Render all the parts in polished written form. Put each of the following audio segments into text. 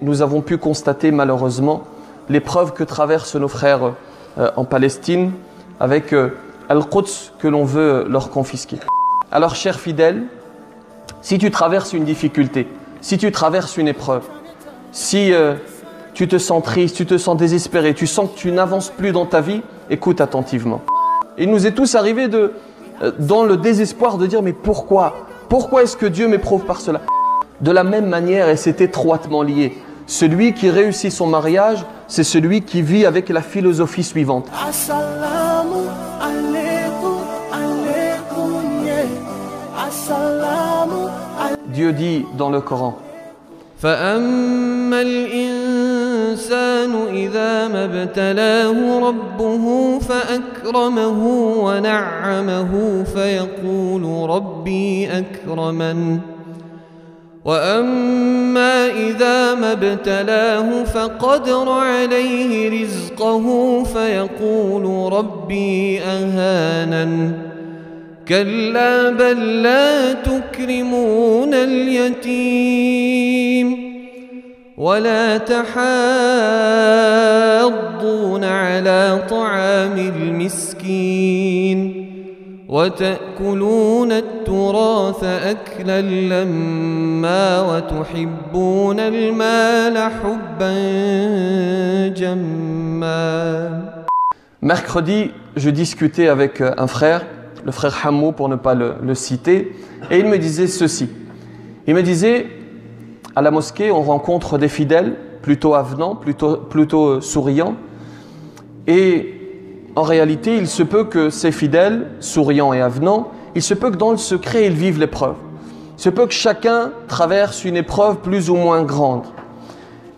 nous avons pu constater malheureusement l'épreuve que traversent nos frères en Palestine avec Al-Quds que l'on veut leur confisquer. Alors chers fidèles, si tu traverses une difficulté, si tu traverses une épreuve, si tu te sens triste, tu te sens désespéré, tu sens que tu n'avances plus dans ta vie, écoute attentivement. Il nous est tous arrivé dans le désespoir de dire mais pourquoi est-ce que Dieu m'éprouve par cela? De la même manière, et c'est étroitement lié, celui qui réussit son mariage, c'est celui qui vit avec la philosophie suivante. Dieu dit dans le Coran, فَأَمَّا الْإِنسَانُ إِذَا مَا ابْتَلَاهُ رَبُّهُ فَأَكْرَمَهُ وَنَعَّمَهُ فَيَقُولُ رَبِّي أَكْرَمَنِ وَأَمَّا إِذَا مَا ابْتَلَاهُ فَقَدَرَ عَلَيْهِ رِزْقَهُ فَيَقُولُ رَبِّي أَهَانَنِ كلا بل لا تكرمون اليتيم ولا تحاضون على طعام المسكين وتأكلون التراث أكلا لما وتحبون المال حبا جما. Mercredi, je discutais avec un frère, le frère Hamou pour ne pas le citer, et il me disait ceci. Il me disait, à la mosquée, on rencontre des fidèles plutôt avenants, plutôt souriants, et en réalité, il se peut que ces fidèles, souriants et avenants, il se peut que dans le secret, ils vivent l'épreuve. Il se peut que chacun traverse une épreuve plus ou moins grande.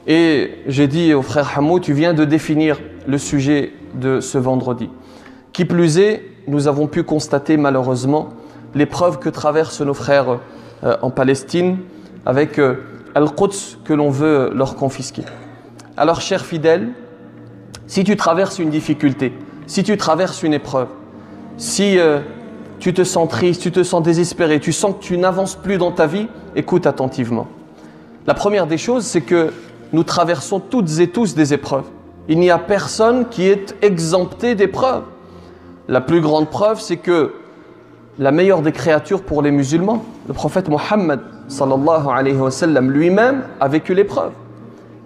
Et j'ai dit au frère Hamou, tu viens de définir le sujet de ce vendredi. Qui plus est, nous avons pu constater malheureusement l'épreuve que traversent nos frères en Palestine avec Al-Quds que l'on veut leur confisquer. Alors chers fidèles, si tu traverses une difficulté, si tu traverses une épreuve, si tu te sens triste, tu te sens désespéré, tu sens que tu n'avances plus dans ta vie, écoute attentivement. La première des choses, c'est que nous traversons toutes et tous des épreuves. Il n'y a personne qui est exempté d'épreuves. La plus grande preuve, c'est que la meilleure des créatures pour les musulmans, le prophète Mohammed sallallahu alayhi wa sallam lui-même a vécu l'épreuve.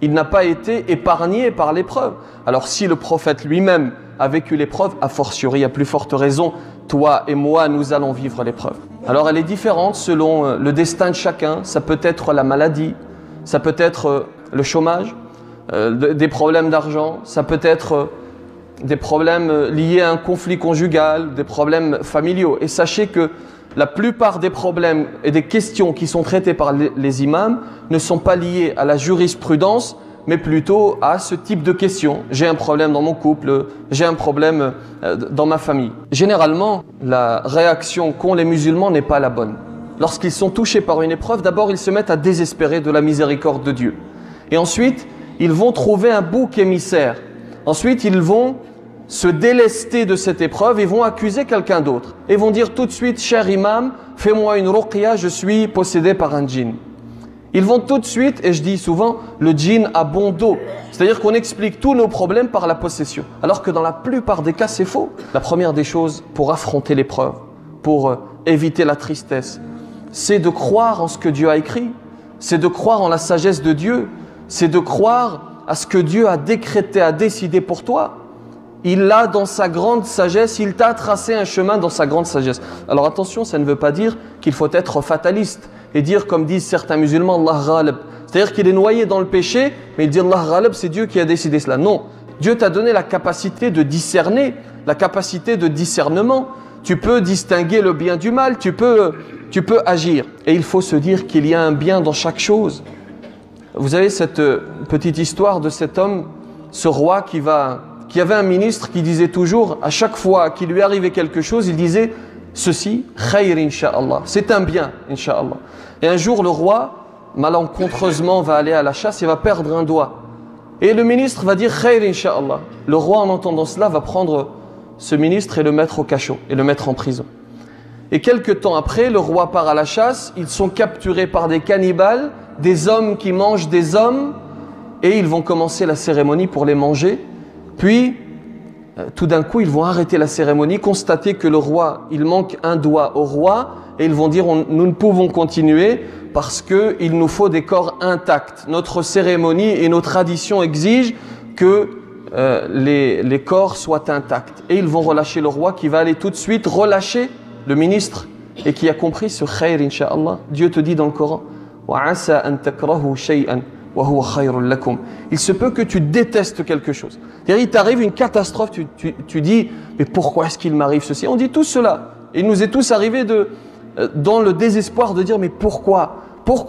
Il n'a pas été épargné par l'épreuve. Alors si le prophète lui-même a vécu l'épreuve, a fortiori, à plus forte raison, toi et moi, nous allons vivre l'épreuve. Alors elle est différente selon le destin de chacun. Ça peut être la maladie, ça peut être le chômage, des problèmes d'argent, ça peut être des problèmes liés à un conflit conjugal, des problèmes familiaux. Et sachez que la plupart des problèmes et des questions qui sont traitées par les imams ne sont pas liés à la jurisprudence, mais plutôt à ce type de questions. J'ai un problème dans mon couple, j'ai un problème dans ma famille. Généralement, la réaction qu'ont les musulmans n'est pas la bonne. Lorsqu'ils sont touchés par une épreuve, d'abord ils se mettent à désespérer de la miséricorde de Dieu. Et ensuite, ils vont trouver un bouc émissaire. Ensuite, ils vont se délester de cette épreuve et vont accuser quelqu'un d'autre. Et vont dire tout de suite, cher imam, fais-moi une ruqya, je suis possédé par un djinn. Ils vont tout de suite, et je dis souvent, le djinn a bon dos. C'est-à-dire qu'on explique tous nos problèmes par la possession. Alors que dans la plupart des cas, c'est faux. La première des choses pour affronter l'épreuve, pour éviter la tristesse, c'est de croire en ce que Dieu a écrit. C'est de croire en la sagesse de Dieu. C'est de croire à ce que Dieu a décrété, a décidé pour toi. Il a dans sa grande sagesse, il t'a tracé un chemin dans sa grande sagesse. Alors attention, ça ne veut pas dire qu'il faut être fataliste et dire comme disent certains musulmans, Allah ghalib. C'est-à-dire qu'il est noyé dans le péché, mais il dit Allah ghalib, c'est Dieu qui a décidé cela. Non, Dieu t'a donné la capacité de discerner, la capacité de discernement. Tu peux distinguer le bien du mal, tu peux agir. Et il faut se dire qu'il y a un bien dans chaque chose. Vous avez cette petite histoire de cet homme, ce roi qui avait un ministre qui disait toujours, à chaque fois qu'il lui arrivait quelque chose, il disait ceci, khayr insha'Allah, c'est un bien insha'Allah. Et un jour le roi, malencontreusement, va aller à la chasse et va perdre un doigt. Et le ministre va dire khayr insha'Allah. Le roi, en entendant cela, va prendre ce ministre et le mettre au cachot et le mettre en prison. Et quelque temps après, le roi part à la chasse, ils sont capturés par des cannibales, des hommes qui mangent des hommes, et ils vont commencer la cérémonie pour les manger. Puis, tout d'un coup, ils vont arrêter la cérémonie, constater que le roi, il manque un doigt au roi, et ils vont dire nous ne pouvons continuer parce qu'il nous faut des corps intacts. Notre cérémonie et nos traditions exigent que les corps soient intacts. Et ils vont relâcher le roi qui va aller tout de suite relâcher le ministre et qui a compris ce khayr, incha'Allah. Dieu te dit dans le Coran وَعَسَى أَن تَكْرَهُ شَيْئًا وَهُوَ خَيْرٌ لَكُمْ. Il se peut que tu détestes quelque chose. C'est-à-dire, il t'arrive une catastrophe, tu dis mais pourquoi est-ce qu'il m'arrive ceci? On dit tout cela. Il nous est tous arrivé dans le désespoir de dire mais pourquoi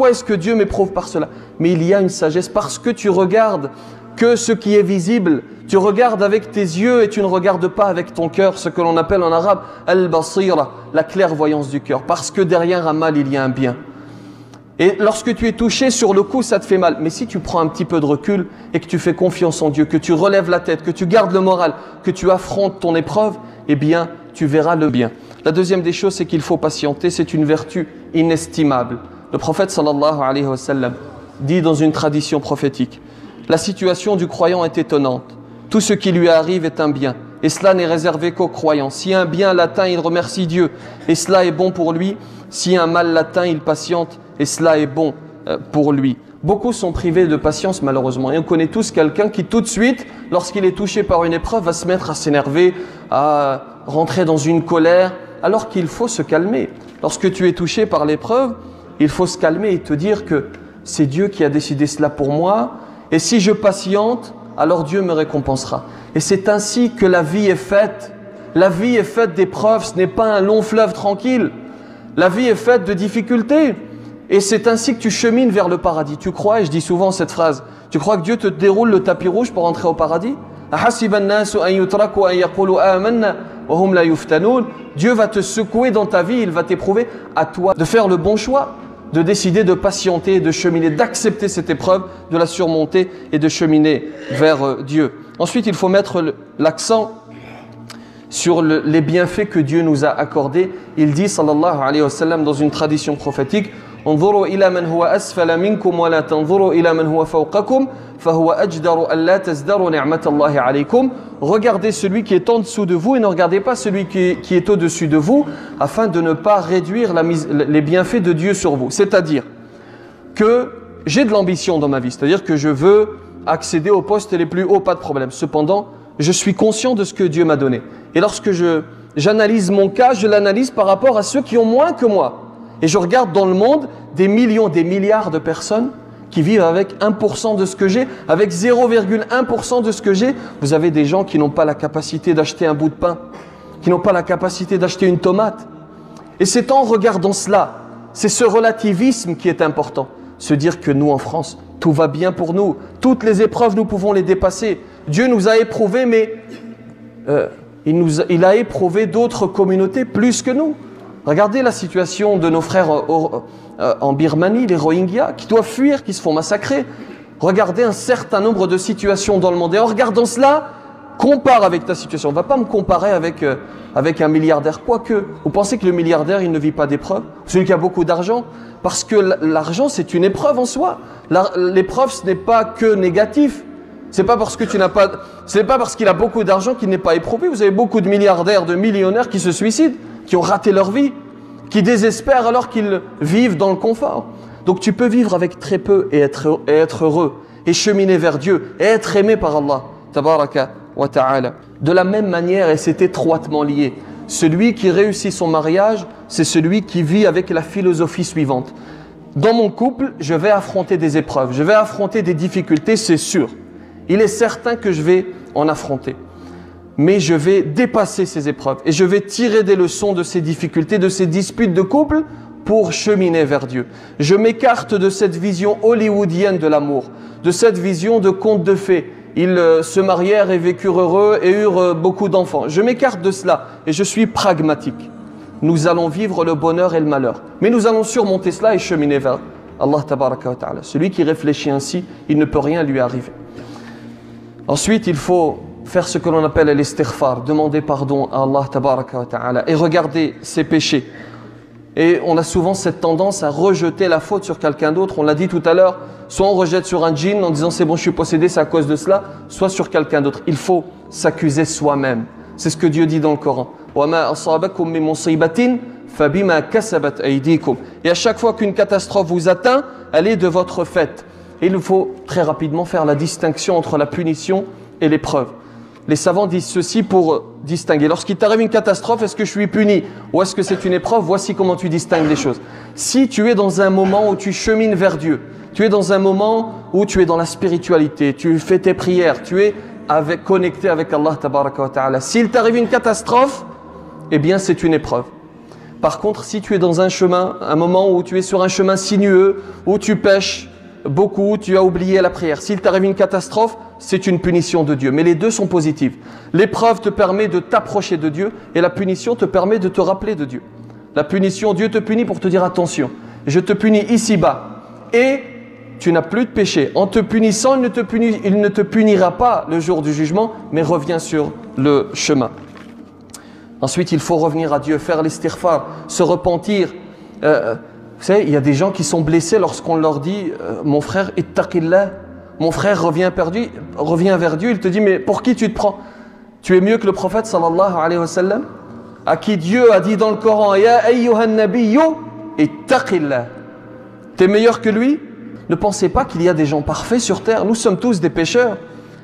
est-ce que Dieu m'éprouve par cela? Mais il y a une sagesse parce que tu regardes que ce qui est visible, tu regardes avec tes yeux et tu ne regardes pas avec ton cœur, ce que l'on appelle en arabe al-basira, la clairvoyance du cœur, parce que derrière un mal il y a un bien. Et lorsque tu es touché sur le coup, ça te fait mal. Mais si tu prends un petit peu de recul et que tu fais confiance en Dieu, que tu relèves la tête, que tu gardes le moral, que tu affrontes ton épreuve, eh bien, tu verras le bien. La deuxième des choses, c'est qu'il faut patienter. C'est une vertu inestimable. Le prophète sallallahu alayhi wa sallam dit dans une tradition prophétique: la situation du croyant est étonnante. Tout ce qui lui arrive est un bien. Et cela n'est réservé qu'aux croyants. Si un bien l'atteint, il remercie Dieu. Et cela est bon pour lui. Si un mal l'atteint, il patiente. Et cela est bon pour lui. Beaucoup sont privés de patience malheureusement. Et on connaît tous quelqu'un qui tout de suite, lorsqu'il est touché par une épreuve, va se mettre à s'énerver, à rentrer dans une colère, alors qu'il faut se calmer. Lorsque tu es touché par l'épreuve, il faut se calmer et te dire que c'est Dieu qui a décidé cela pour moi. Et si je patiente, alors Dieu me récompensera. Et c'est ainsi que la vie est faite. La vie est faite d'épreuves, ce n'est pas un long fleuve tranquille. La vie est faite de difficultés. Et c'est ainsi que tu chemines vers le paradis. Tu crois, et je dis souvent cette phrase, tu crois que Dieu te déroule le tapis rouge pour entrer au paradis? Dieu va te secouer dans ta vie, il va t'éprouver. À toi de faire le bon choix, de décider de patienter, de cheminer, d'accepter cette épreuve, de la surmonter et de cheminer vers Dieu. Ensuite, il faut mettre l'accent sur les bienfaits que Dieu nous a accordés. Il dit, sallallahu alayhi wa sallam, dans une tradition prophétique: انظروا إلى من هو أسفل منكم ولا تنظروا إلى من هو فوقكم فهو أجدر ألا تزدروا نعمة الله عليكم. Regardez celui qui est en dessous de vous et ne regardez pas celui qui est au-dessus de vous, afin de ne pas réduire les bienfaits de Dieu sur vous. C'est-à-dire que j'ai de l'ambition dans ma vie, c'est-à-dire que je veux accéder aux postes les plus hauts, pas de problème. Cependant, je suis conscient de ce que Dieu m'a donné. Et lorsque j'analyse mon cas, je l'analyse par rapport à ceux qui ont moins que moi. Et je regarde dans le monde des millions, des milliards de personnes qui vivent avec 1% de ce que j'ai, avec 0,1% de ce que j'ai. Vous avez des gens qui n'ont pas la capacité d'acheter un bout de pain, qui n'ont pas la capacité d'acheter une tomate. Et c'est en regardant cela, c'est ce relativisme qui est important. Se dire que nous en France, tout va bien pour nous. Toutes les épreuves, nous pouvons les dépasser. Dieu nous a éprouvés, mais il a éprouvé d'autres communautés plus que nous. Regardez la situation de nos frères en Birmanie, les Rohingyas, qui doivent fuir, qui se font massacrer. Regardez un certain nombre de situations dans le monde. Et en regardant cela, compare avec ta situation. On ne va pas me comparer avec un milliardaire. Quoique, vous pensez que le milliardaire, il ne vit pas d'épreuves? Celui qui a beaucoup d'argent? Parce que l'argent, c'est une épreuve en soi. L'épreuve, ce n'est pas que négatif. C'est pas parce qu'il a beaucoup d'argent qu'il n'est pas éprouvé. Vous avez beaucoup de milliardaires, de millionnaires qui se suicident, qui ont raté leur vie, qui désespèrent alors qu'ils vivent dans le confort. Donc tu peux vivre avec très peu et être heureux, et cheminer vers Dieu, et être aimé par Allah, tabaraka wa ta'ala. De la même manière, et c'est étroitement lié, celui qui réussit son mariage, c'est celui qui vit avec la philosophie suivante. Dans mon couple, je vais affronter des épreuves, je vais affronter des difficultés, c'est sûr. Il est certain que je vais en affronter. Mais je vais dépasser ces épreuves et je vais tirer des leçons de ces difficultés, de ces disputes de couple pour cheminer vers Dieu. Je m'écarte de cette vision hollywoodienne de l'amour, de cette vision de conte de fées. Ils se marièrent et vécurent heureux et eurent beaucoup d'enfants. Je m'écarte de cela et je suis pragmatique. Nous allons vivre le bonheur et le malheur. Mais nous allons surmonter cela et cheminer vers Allah tabaraka wa ta'ala. Celui qui réfléchit ainsi, il ne peut rien lui arriver. Ensuite, il faut faire ce que l'on appelle l'istighfar, demander pardon à Allah tabaraka wa ta'ala et regarder ses péchés. Et on a souvent cette tendance à rejeter la faute sur quelqu'un d'autre. On l'a dit tout à l'heure, soit on rejette sur un djinn en disant c'est bon, je suis possédé, c'est à cause de cela, soit sur quelqu'un d'autre. Il faut s'accuser soi-même. C'est ce que Dieu dit dans le Coran. وَمَا أَصَابَكُم مِّن مُّصِيبَةٍ فَبِمَا كَسَبَتْ أَيْدِيكُم. Et à chaque fois qu'une catastrophe vous atteint, elle est de votre fait. Et il faut très rapidement faire la distinction entre la punition et l'épreuve. Les savants disent ceci pour distinguer. Lorsqu'il t'arrive une catastrophe, est-ce que je suis puni ou est-ce que c'est une épreuve? Voici comment tu distingues les choses. Si tu es dans un moment où tu chemines vers Dieu, tu es dans un moment où tu es dans la spiritualité, tu fais tes prières, tu es connecté avec Allah tabaraka wa ta'ala. S'il t'arrive une catastrophe, eh bien c'est une épreuve. Par contre, si tu es dans un chemin, un moment où tu es sur un chemin sinueux, où tu pêches beaucoup, tu as oublié la prière. S'il t'arrive une catastrophe, c'est une punition de Dieu. Mais les deux sont positifs. L'épreuve te permet de t'approcher de Dieu et la punition te permet de te rappeler de Dieu. La punition, Dieu te punit pour te dire attention, je te punis ici-bas et tu n'as plus de péché. En te punissant, il ne te punira pas le jour du jugement, mais reviens sur le chemin. Ensuite, il faut revenir à Dieu, faire l'istighfar, se repentir. Vous savez, il y a des gens qui sont blessés lorsqu'on leur dit mon frère, ittaqillah, mon frère revient vers Dieu. Il te dit mais pour qui tu te prends? Tu es mieux que le prophète sallallahu alayhi wa sallam, à qui Dieu a dit dans le Coran ya ayyuhan nabiyyu ittaqillah. Tu es meilleur que lui? Ne pensez pas qu'il y a des gens parfaits sur terre. Nous sommes tous des pécheurs.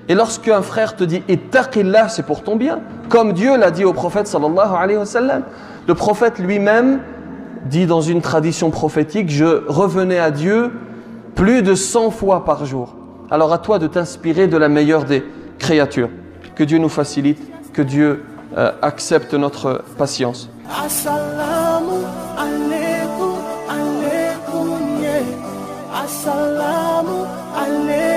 Et lorsqu'un frère te dit ittaqillah, c'est pour ton bien, comme Dieu l'a dit au prophète sallallahu alayhi wa sallam. Le prophète lui-même dit dans une tradition prophétique, je revenais à Dieu plus de 100 fois par jour. Alors à toi de t'inspirer de la meilleure des créatures. Que Dieu nous facilite, que Dieu accepte notre patience. Assalamu alaikum, alaikum, yeah. Assalamu alaikum.